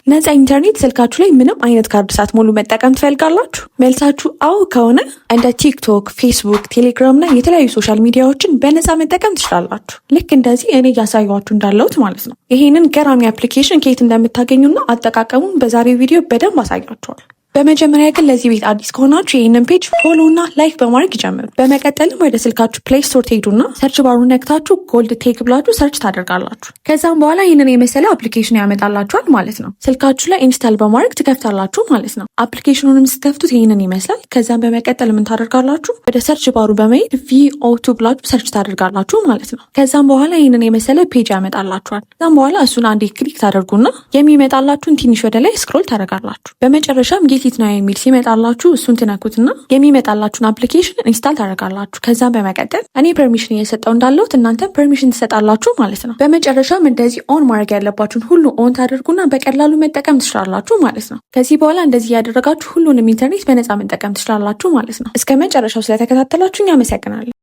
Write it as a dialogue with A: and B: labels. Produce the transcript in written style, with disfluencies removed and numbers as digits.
A: ነፃ ኢንተርኔት ስልካችሁ ላይ ምንም አይነት ካርድ ሳትሞሉ መጠቀም ትፈልጋላችሁ? መልሳችሁ አዎ ከሆነ እንደ ቲክቶክ፣ ፌስቡክ፣ ቴሌግራም እና የተለያዩ ሶሻል ሚዲያዎችን በነፃ መጠቀም ትችላላችሁ። ልክ እንደዚህ እኔ እያሳያችሁ እንዳለሁት ማለት ነው። ይሄንን ገራሚ አፕሊኬሽን ከየት እንደምታገኙና አጠቃቀሙን በዛሬው ቪዲዮ በደንብ አሳያችኋል። በመጀመሪያ ግን ለዚህ ቤት አዲስ ከሆናችሁ ይህንን ፔጅ ፎሎ እና ላይክ በማድረግ ይጀምሩ። በመቀጠልም ወደ ስልካችሁ ፕሌይ ስቶር ትሄዱና ሰርች ባሩን ነክታችሁ ጎልድ ቴክ ብላችሁ ሰርች ታደርጋላችሁ። ከዛም በኋላ ይህንን የመሰለ አፕሊኬሽን ያመጣላችኋል ማለት ነው። ስልካችሁ ላይ ኢንስታል በማድረግ ትከፍታላችሁ ማለት ነው። አፕሊኬሽኑንም ስትከፍቱት ይህንን ይመስላል። ከዛም በመቀጠል ምን ታደርጋላችሁ? ወደ ሰርች ባሩ በመሄድ VO2 ብላችሁ ሰርች ታደርጋላችሁ ማለት ነው። ከዛም በኋላ ይህንን የመሰለ ፔጅ ያመጣላችኋል። ከዛም በኋላ እሱን አንዴ ክሊክ ታደርጉና የሚመጣላችሁን ትንሽ ወደ ላይ ስክሮል ታደርጋላችሁ። በመጨረሻም ጌት ነው የሚል ሲመጣላችሁ እሱን ትነኩትና የሚመጣላችሁን አፕሊኬሽን ኢንስታል ታደርጋላችሁ። ከዛም በመቀጠል እኔ ፐርሚሽን እየሰጠው እንዳለሁት እናንተ ፐርሚሽን ትሰጣላችሁ ማለት ነው። በመጨረሻም እንደዚህ ኦን ማድረግ ያለባችሁን ሁሉ ኦን ታደርጉና በቀላሉ መጠቀም ትችላላችሁ ማለት ነው። ከዚህ በኋላ እንደዚህ ያደረጋችሁ ሁሉንም ኢንተርኔት በነፃ መጠቀም ትችላላችሁ ማለት ነው። እስከ መጨረሻው ስለተከታተላችሁ አመሰግናለሁ።